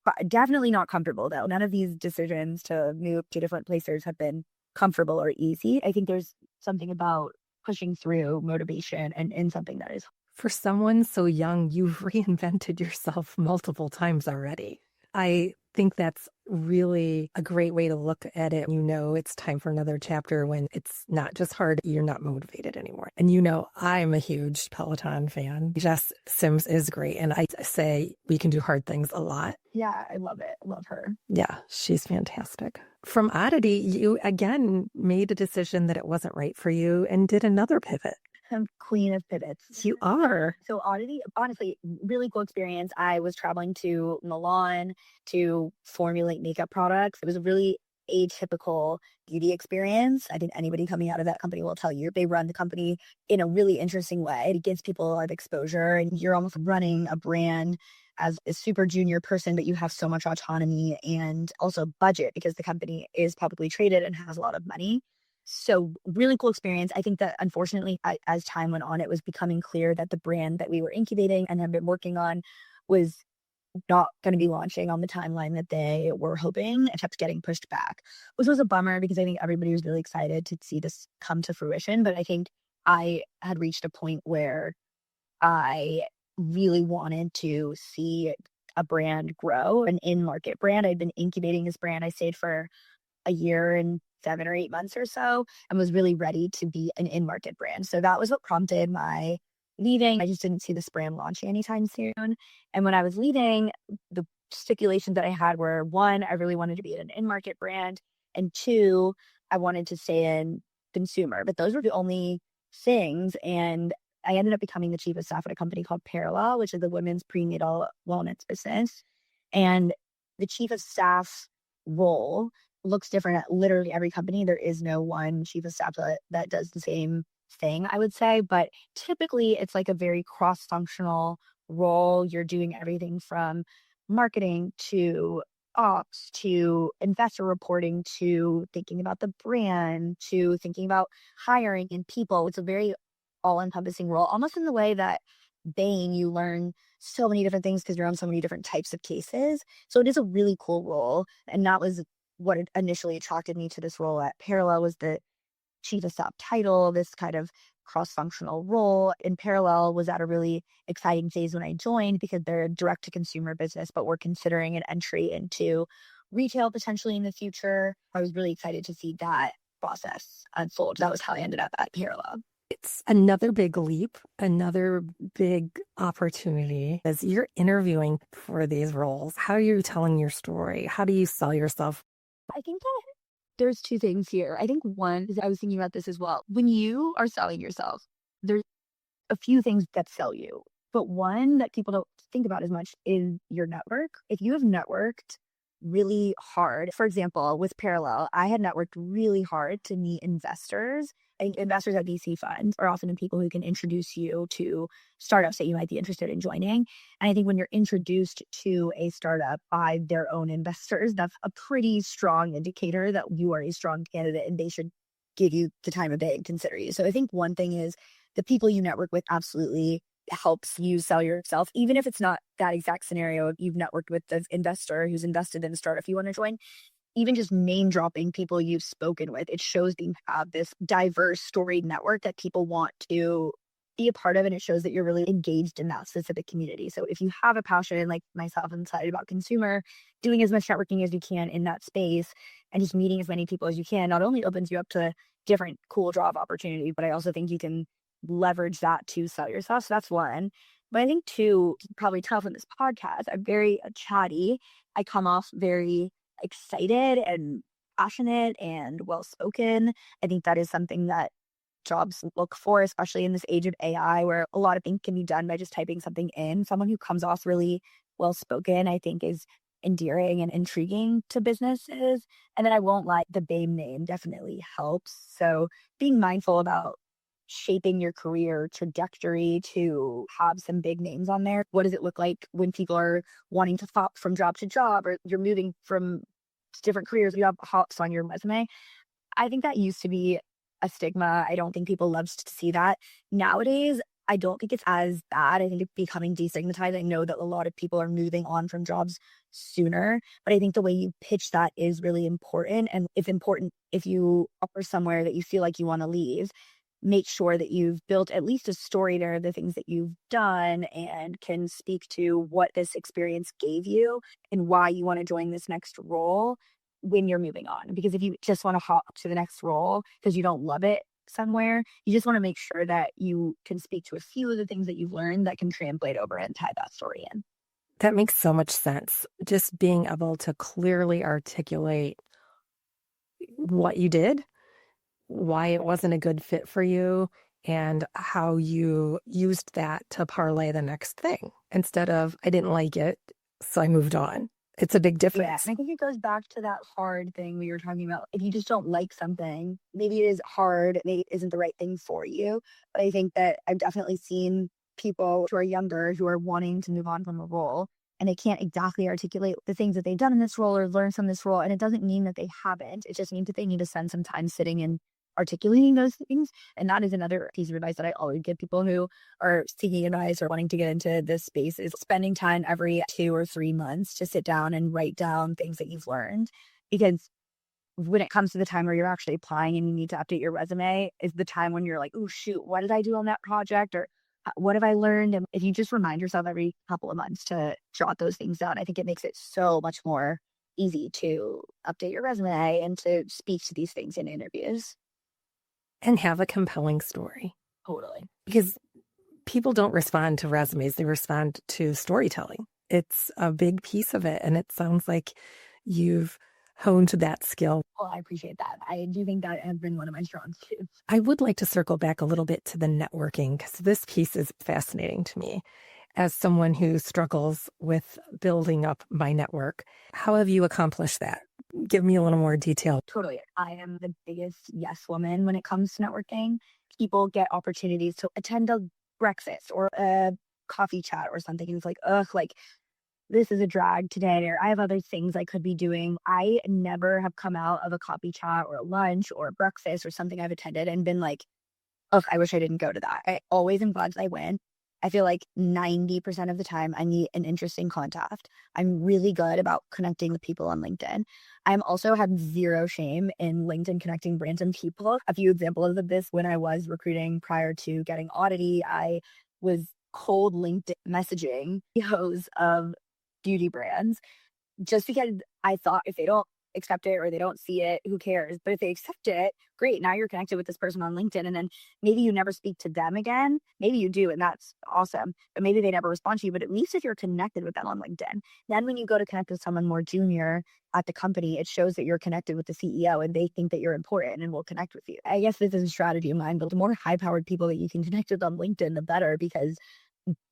But definitely not comfortable, though. None of these decisions to move to different places have been comfortable or easy. I think there's something about pushing through motivation and something that is. For someone so young, you've reinvented yourself multiple times already. I think that's really a great way to look at it. You know, it's time for another chapter when it's not just hard, you're not motivated anymore. And you know, I'm a huge Peloton fan. Jess Sims is great. And I say we can do hard things a lot. Yeah, I love it. Love her. Yeah, she's fantastic. From Oddity, you again made a decision that it wasn't right for you and did another pivot. I'm queen of pivots. You are. So Oddity, honestly, really cool experience. I was traveling to Milan to formulate makeup products. It was a really atypical beauty experience. I think anybody coming out of that company will tell you they run the company in a really interesting way. It gives people a lot of exposure, and you're almost running a brand as a super junior person, but you have so much autonomy and also budget because the company is publicly traded and has a lot of money. So really cool experience. I think that unfortunately, as time went on, it was becoming clear that the brand that we were incubating and had been working on was not going to be launching on the timeline that they were hoping. It kept getting pushed back, which was a bummer because I think everybody was really excited to see this come to fruition. But I think I had reached a point where I really wanted to see a brand grow, an in-market brand. I'd been incubating this brand. I stayed for a year and 7 or 8 months or so and was really ready to be an in-market brand. So that was what prompted my leaving. I just didn't see this brand launching anytime soon. And when I was leaving, the stipulations that I had were, one, I really wanted to be an in-market brand, and two, I wanted to stay in consumer. But those were the only things. And I ended up becoming the chief of staff at a company called Parallel, which is a women's prenatal wellness business. And the chief of staff role looks different at literally every company. There is no one chief of staff that does the same thing, I would say. But typically, it's like a very cross-functional role. You're doing everything from marketing to ops to investor reporting to thinking about the brand to thinking about hiring and people. It's a very all-encompassing role, almost in the way that Bain, you learn so many different things because you're on so many different types of cases. So it is a really cool role. And that was what initially attracted me to this role at Parallel, was the chief of staff title, this kind of cross-functional role. In Parallel was at a really exciting phase when I joined because they're a direct-to-consumer business, but we're considering an entry into retail potentially in the future. I was really excited to see that process unfold. That was how I ended up at Parallel. It's another big leap, another big opportunity. As you're interviewing for these roles, how are you telling your story? How do you sell yourself? I think that there's two things here. I think one is, I was thinking about this as well. When you are selling yourself, there's a few things that sell you. But one that people don't think about as much is your network. If you have networked really hard, for example, with Parallel, I had networked really hard to meet investors. And investors at VC funds are often the people who can introduce you to startups that you might be interested in joining. And I think when you're introduced to a startup by their own investors, that's a pretty strong indicator that you are a strong candidate and they should give you the time of day and consider you. So I think one thing is the people you network with absolutely helps you sell yourself, even if it's not that exact scenario. You've networked with the investor who's invested in the startup you want to join. Even just name dropping people you've spoken with, it shows that you have this diverse storied network that people want to be a part of. And it shows that you're really engaged in that specific community. So if you have a passion like myself and excited about consumer, doing as much networking as you can in that space and just meeting as many people as you can, not only opens you up to different cool job opportunities, but I also think you can leverage that to sell yourself. So that's one. But I think two, you can probably tell from this podcast, I'm very chatty. I come off very excited and passionate and well-spoken. I think that is something that jobs look for, especially in this age of AI where a lot of things can be done by just typing something in. Someone who comes off really well-spoken, I think, is endearing and intriguing to businesses. And then I won't lie, the Bain name definitely helps. So being mindful about shaping your career trajectory to have some big names on there. What does it look like when people are wanting to hop from job to job, or you're moving from different careers, you have hops on your resume? I think that used to be a stigma. I don't think people love to see that. Nowadays, I don't think it's as bad. I think it's becoming destigmatized. I know that a lot of people are moving on from jobs sooner, but I think the way you pitch that is really important. And it's important if you are somewhere that you feel like you want to leave, make sure that you've built at least a story there of the things that you've done and can speak to what this experience gave you and why you want to join this next role when you're moving on. Because if you just want to hop to the next role because you don't love it somewhere, you just want to make sure that you can speak to a few of the things that you've learned that can translate over and tie that story in. That makes so much sense. Just being able to clearly articulate what you did, why it wasn't a good fit for you, and how you used that to parlay the next thing instead of, I didn't like it, so I moved on. It's a big difference. Yeah, I think it goes back to that hard thing we were talking about. If you just don't like something, maybe it is hard, maybe it isn't the right thing for you. But I think that I've definitely seen people who are younger who are wanting to move on from a role and they can't exactly articulate the things that they've done in this role or learn from this role. And it doesn't mean that they haven't. It just means that they need to spend some time sitting and articulating those things. And that is another piece of advice that I always give people who are seeking advice or wanting to get into this space, is spending time every 2 or 3 months to sit down and write down things that you've learned. Because when it comes to the time where you're actually applying and you need to update your resume, is the time when you're like, oh shoot, what did I do on that project? Or what have I learned? And if you just remind yourself every couple of months to jot those things down, I think it makes it so much more easy to update your resume and to speak to these things in interviews. And have a compelling story. Totally. Because people don't respond to resumes, they respond to storytelling. It's a big piece of it. And it sounds like you've honed that skill. Well, I appreciate that. I do think that has been one of my strong suits. I would like to circle back a little bit to the networking because this piece is fascinating to me. As someone who struggles with building up my network, how have you accomplished that? Give me a little more detail. Totally. I am the biggest yes woman when it comes to networking. People get opportunities to attend a breakfast or a coffee chat or something. And it's like, ugh, like this is a drag today, or I have other things I could be doing. I never have come out of a coffee chat or a lunch or a breakfast or something I've attended and been like, ugh, I wish I didn't go to that. I always am glad I went. I feel like 90% of the time I need an interesting contact. I'm really good about connecting with people on LinkedIn. I'm also had zero shame in LinkedIn connecting brands and people. A few examples of this: when I was recruiting prior to getting Oddity, I was cold LinkedIn messaging CEOs of beauty brands just because I thought if they don't accept it or they don't see it, who cares? But if they accept it, great. Now you're connected with this person on LinkedIn, and then maybe you never speak to them again. Maybe you do, and that's awesome. But maybe they never respond to you. But at least if you're connected with them on LinkedIn, then when you go to connect with someone more junior at the company, it shows that you're connected with the CEO and they think that you're important and will connect with you. I guess this is a strategy of mine, but the more high-powered people that you can connect with on LinkedIn, the better, because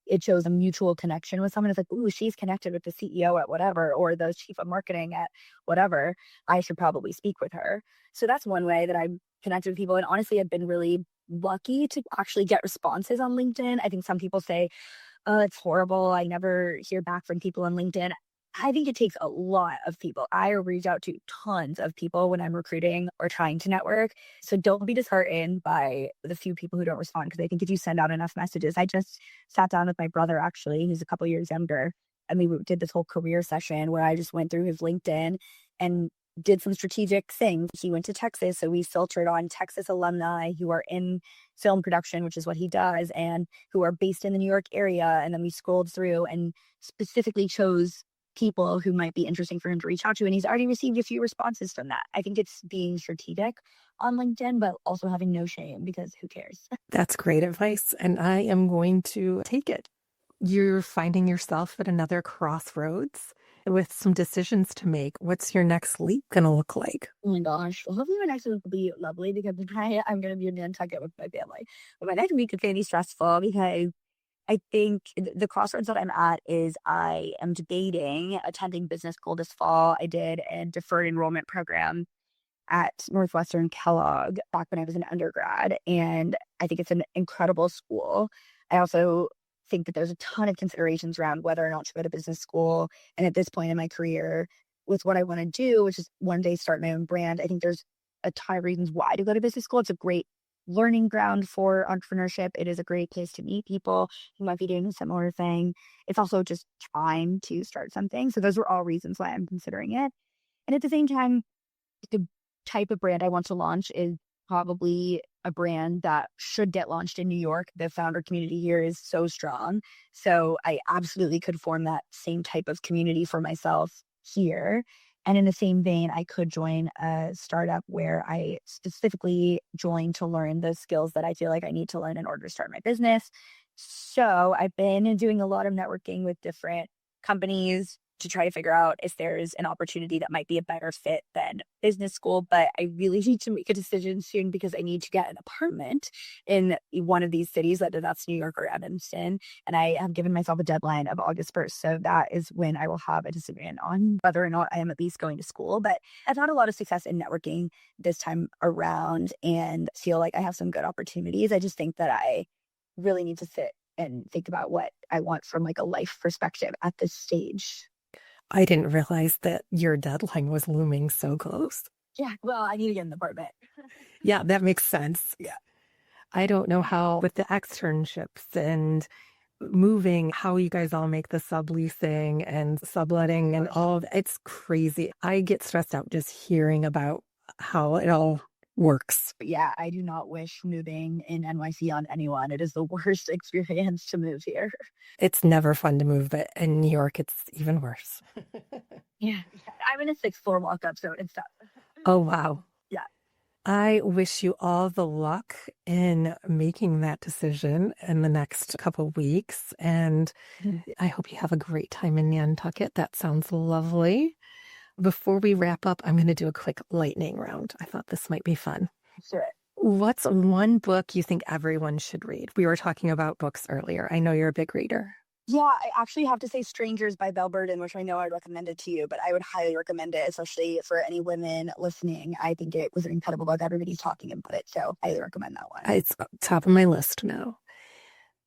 it shows a mutual connection with someone. It's like, ooh, she's connected with the CEO at whatever, or the chief of marketing at whatever. I should probably speak with her. So that's one way that I'm connected with people. And honestly, I've been really lucky to actually get responses on LinkedIn. I think some people say, oh, it's horrible, I never hear back from people on LinkedIn. I think it takes a lot of people. I reach out to tons of people when I'm recruiting or trying to network. So don't be disheartened by the few people who don't respond, because I think if you send out enough messages. I just sat down with my brother, actually, who's a couple years younger, and we did this whole career session where I just went through his LinkedIn and did some strategic things. He went to Texas, so we filtered on Texas alumni who are in film production, which is what he does, and who are based in the New York area. And then we scrolled through and specifically chose people who might be interesting for him to reach out to. And he's already received a few responses from that. I think it's being strategic on LinkedIn, but also having no shame, because who cares? That's great advice, and I am going to take it. You're finding yourself at another crossroads with some decisions to make. What's your next leap going to look like? Oh my gosh. Well, hopefully my next week will be lovely, because I'm going to be in Nantucket with my family. But my next week is going to be stressful because I think the crossroads that I'm at is I am debating attending business school this fall. I did a deferred enrollment program at Northwestern Kellogg back when I was an undergrad, and I think it's an incredible school. I also think that there's a ton of considerations around whether or not to go to business school. And at this point in my career, with what I want to do, which is one day start my own brand, I think there's a ton of reasons why to go to business school. It's a great learning ground for entrepreneurship. It is a great place to meet people who might be doing a similar thing. It's also just time to start something. So those were all reasons why I'm considering it. And at the same time, the type of brand I want to launch is probably a brand that should get launched in New York. The founder community here is so strong. So I absolutely could form that same type of community for myself here. And in the same vein, I could join a startup where I specifically join to learn the skills that I feel like I need to learn in order to start my business. So I've been doing a lot of networking with different companies to try to figure out if there's an opportunity that might be a better fit than business school. But I really need to make a decision soon, because I need to get an apartment in one of these cities, whether that's New York or Evanston. And I have given myself a deadline of August 1st. So that is when I will have a decision on whether or not I am at least going to school. But I've had a lot of success in networking this time around and feel like I have some good opportunities. I just think that I really need to sit and think about what I want from like a life perspective at this stage. I didn't realize that your deadline was looming so close. Yeah, well, I need to get an apartment. Yeah, that makes sense. Yeah. I don't know how, with the externships and moving, how you guys all make the subleasing and subletting and all of it's crazy. I get stressed out just hearing about how it all works. But yeah, I do not wish moving in NYC on anyone. It is the worst experience to move here. It's never fun to move, but in New York, it's even worse. Yeah. I'm in a sixth floor walk up, so it's tough. Oh, wow. Yeah. I wish you all the luck in making that decision in the next couple weeks. And I hope you have a great time in Nantucket. That sounds lovely. Before we wrap up, I'm going to do a quick lightning round. I thought this might be fun. Sure. What's one book you think everyone should read? We were talking about books earlier. I know you're a big reader. Yeah, I actually have to say Strangers by Belle Burden, which I know I recommended to you, but I would highly recommend it, especially for any women listening. I think it was an incredible book. Everybody's talking about it, so I highly recommend that one. It's top of my list now.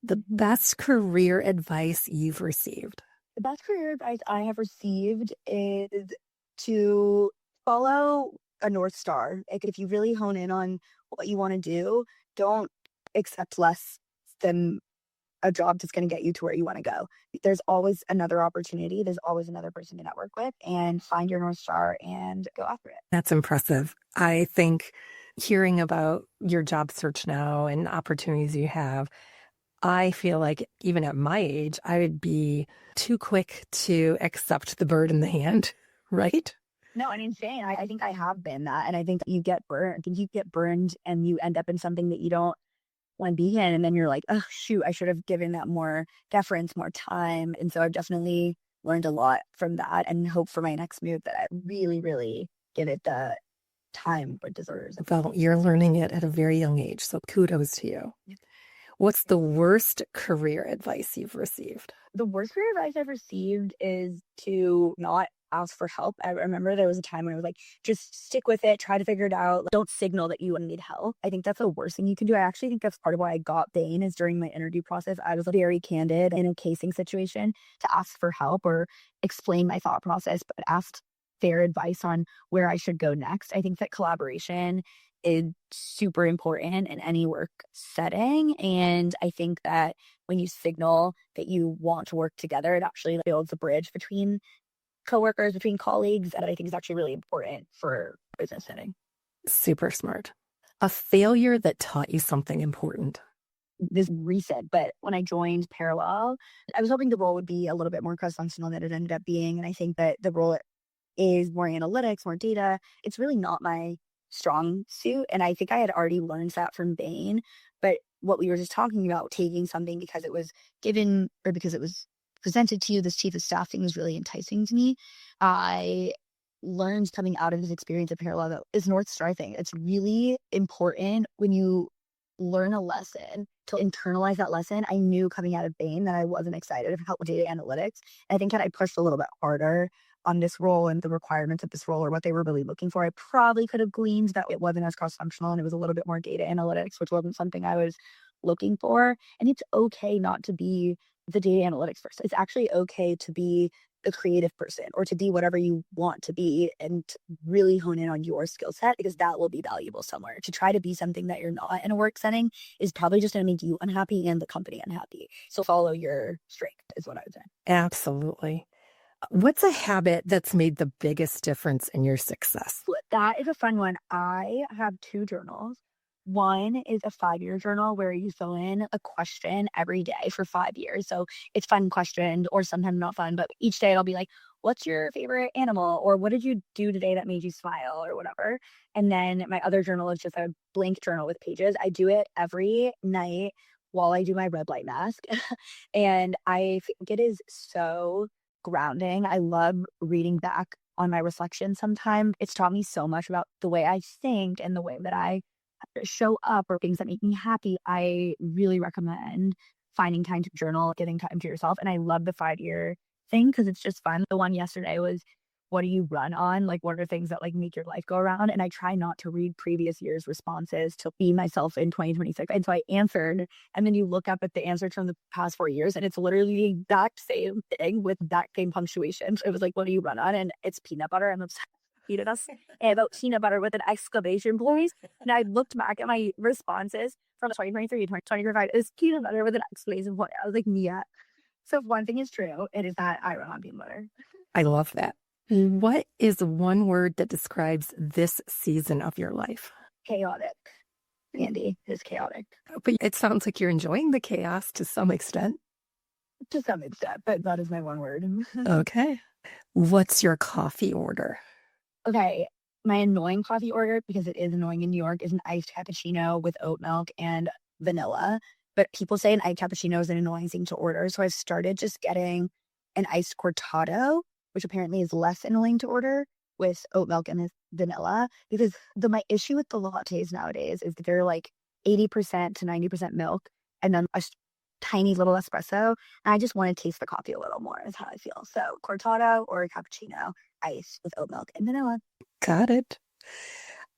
The best career advice you've received? The best career advice I have received is to follow a North Star. Like, if you really hone in on what you want to do, don't accept less than a job that's going to get you to where you want to go. There's always another opportunity. There's always another person to network with, and find your North Star and go after it. That's impressive. I think hearing about your job search now and opportunities you have, I feel like even at my age, I would be too quick to accept the bird in the hand, right? No, and insane. I think I have been that. And I think you get burned. I think you get burned and you end up in something that you don't want to be in. And then you're like, oh, shoot, I should have given that more deference, more time. And so I've definitely learned a lot from that, and hope for my next move that I really, really give it the time it deserves. Well, you're learning it at a very young age. So kudos to you. What's the worst career advice you've received? The worst career advice I've received is to not ask for help. I remember there was a time when I was like, just stick with it, try to figure it out. Don't signal that you need help. I think that's the worst thing you can do. I actually think that's part of why I got Bain, is during my interview process, I was very candid in a casing situation to ask for help or explain my thought process, but asked fair advice on where I should go next. I think that collaboration is super important in any work setting. And I think that when you signal that you want to work together, it actually builds a bridge between coworkers, between colleagues, that I think is actually really important for business setting. Super smart. A failure that taught you something important. This recent, but when I joined Parallel, I was hoping the role would be a little bit more cross-functional than it ended up being. And I think that the role is more analytics, more data. It's really not my strong suit. And I think I had already learned that from Bain. But what we were just talking about, taking something because it was given or because it was presented to you, this chief of staff thing was really enticing to me. I learned coming out of this experience at Parallel that is North Star thing. It's really important when you learn a lesson to internalize that lesson. I knew coming out of Bain that I wasn't excited about data analytics. I think had I pushed a little bit harder on this role and the requirements of this role or what they were really looking for, I probably could have gleaned that it wasn't as cross-functional and it was a little bit more data analytics, which wasn't something I was looking for. And it's okay not to be the data analytics person. It's actually okay to be the creative person or to be whatever you want to be and to really hone in on your skill set, because that will be valuable somewhere. To try to be something that you're not in a work setting is probably just going to make you unhappy and the company unhappy. So follow your strength is what I would say. Absolutely. What's a habit that's made the biggest difference in your success? That is a fun one. I have 2 journals. One is a 5-year journal where you fill in a question every day for 5 years. So it's fun questioned, or sometimes not fun, but each day it'll be like, what's your favorite animal? Or what did you do today that made you smile, or whatever. And then my other journal is just a blank journal with pages. I do it every night while I do my red light mask. And I think it is so grounding. I love reading back on my reflection sometimes. It's taught me so much about the way I think and the way that I show up or things that make me happy. I really recommend finding time to journal, giving time to yourself. And I love the 5-year thing because it's just fun. The one yesterday was, what do you run on? Like, what are things that like make your life go around? And I try not to read previous year's responses to be myself in 2026. And so I answered, and then you look up at the answers from the past 4 years, and it's literally the exact same thing with that same punctuation. So it was like, what do you run on? And it's peanut butter. I'm obsessed with peanut butter. And about peanut butter with an exclamation point. And I looked back at my responses from 2023 to 2025. It's peanut butter with an exclamation point. I was like, yeah. So if one thing is true, it is that I run on peanut butter. I love that. What is one word that describes this season of your life? chaotic. Andy is chaotic But it sounds like you're enjoying the chaos to some extent. to some extent, but that is my one word. Okay. What's your coffee order? Okay, my annoying coffee order, because it is annoying in New York, is an iced cappuccino with oat milk and vanilla. But people say an iced cappuccino is an annoying thing to order, so I've started just getting an iced cortado, which apparently is less annoying to order, with oat milk and vanilla. Because my issue with the lattes nowadays is that they're like 80% to 90% milk and then a tiny little espresso. And I just want to taste the coffee a little more, is how I feel. So cortado or a cappuccino, ice with oat milk and vanilla. Got it.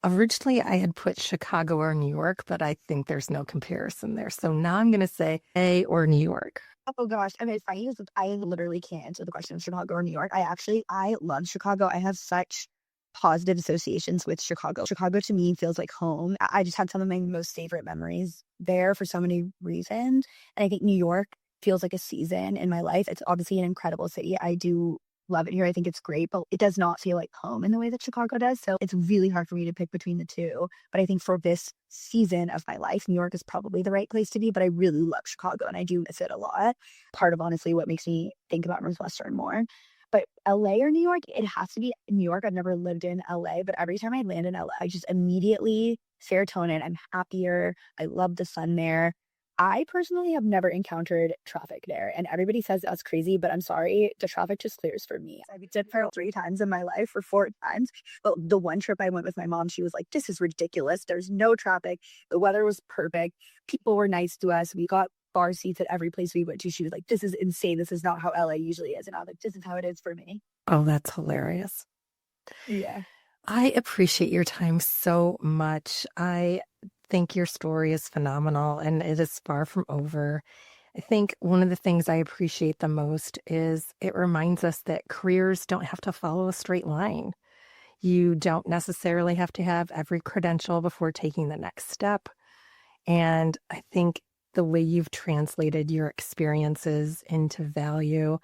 Originally, I had put Chicago or New York, but I think there's no comparison there. So now I'm going to say A or New York. Oh gosh, I mean, it's funny because I literally can't answer the question of Chicago or New York. I love Chicago. I have such positive associations with Chicago. Chicago to me feels like home. I just had some of my most favorite memories there for so many reasons. And I think New York feels like a season in my life. It's obviously an incredible city. I do love it here. I think it's great, but it does not feel like home in the way that Chicago does. So it's really hard for me to pick between the two. But I think for this season of my life, New York is probably the right place to be, but I really love Chicago and I do miss it a lot. Part of honestly what makes me think about Northwestern more. But LA or New York, it has to be New York. I've never lived in LA, but every time I land in LA, I just immediately serotonin. I'm happier. I love the sun there. I personally have never encountered traffic there, and everybody says that's crazy, but I'm sorry, the traffic just clears for me. I've been there 3 times in my life, or 4 times. But the one trip I went with my mom, she was like, "This is ridiculous. There's no traffic. The weather was perfect. People were nice to us. We got bar seats at every place we went to." She was like, "This is insane. This is not how LA usually is." And I was like, "This is how it is for me." Oh, that's hilarious. Yeah. I appreciate your time so much. I think your story is phenomenal and it is far from over. I think one of the things I appreciate the most is it reminds us that careers don't have to follow a straight line. You don't necessarily have to have every credential before taking the next step. And I think the way you've translated your experiences into value,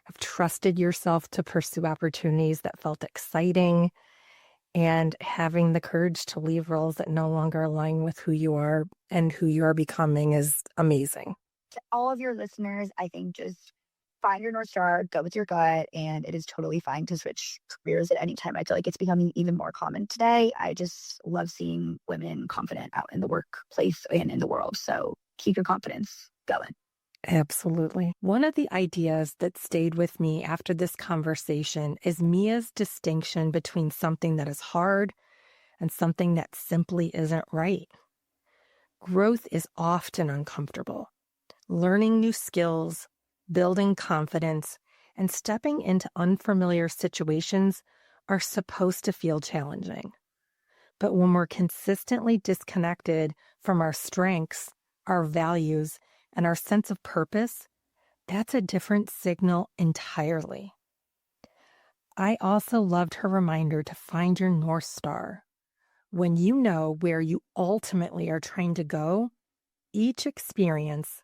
have trusted yourself to pursue opportunities that felt exciting, and having the courage to leave roles that no longer align with who you are and who you are becoming is amazing. To all of your listeners, I think just find your North Star, go with your gut, and it is totally fine to switch careers at any time. I feel like it's becoming even more common today. I just love seeing women confident out in the workplace and in the world. So keep your confidence going. Absolutely. One of the ideas that stayed with me after this conversation is Mia's distinction between something that is hard and something that simply isn't right. Growth is often uncomfortable. Learning new skills, building confidence, and stepping into unfamiliar situations are supposed to feel challenging. But when we're consistently disconnected from our strengths, our values, and our sense of purpose, that's a different signal entirely. I also loved her reminder to find your North Star. When you know where you ultimately are trying to go, each experience,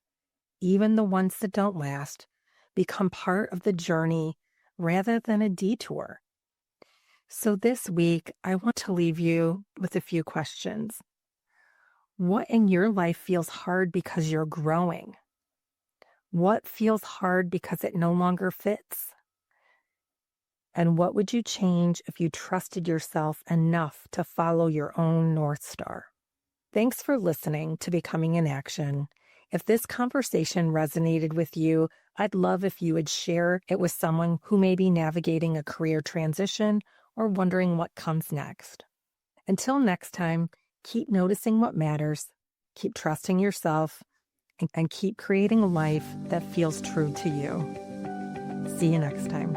even the ones that don't last, become part of the journey rather than a detour. So this week, I want to leave you with a few questions. What in your life feels hard because you're growing? What feels hard because it no longer fits? And what would you change if you trusted yourself enough to follow your own North Star? Thanks for listening to Becoming in Action. If this conversation resonated with you, I'd love if you would share it with someone who may be navigating a career transition or wondering what comes next. Until next time, keep noticing what matters, keep trusting yourself, and keep creating a life that feels true to you. See you next time.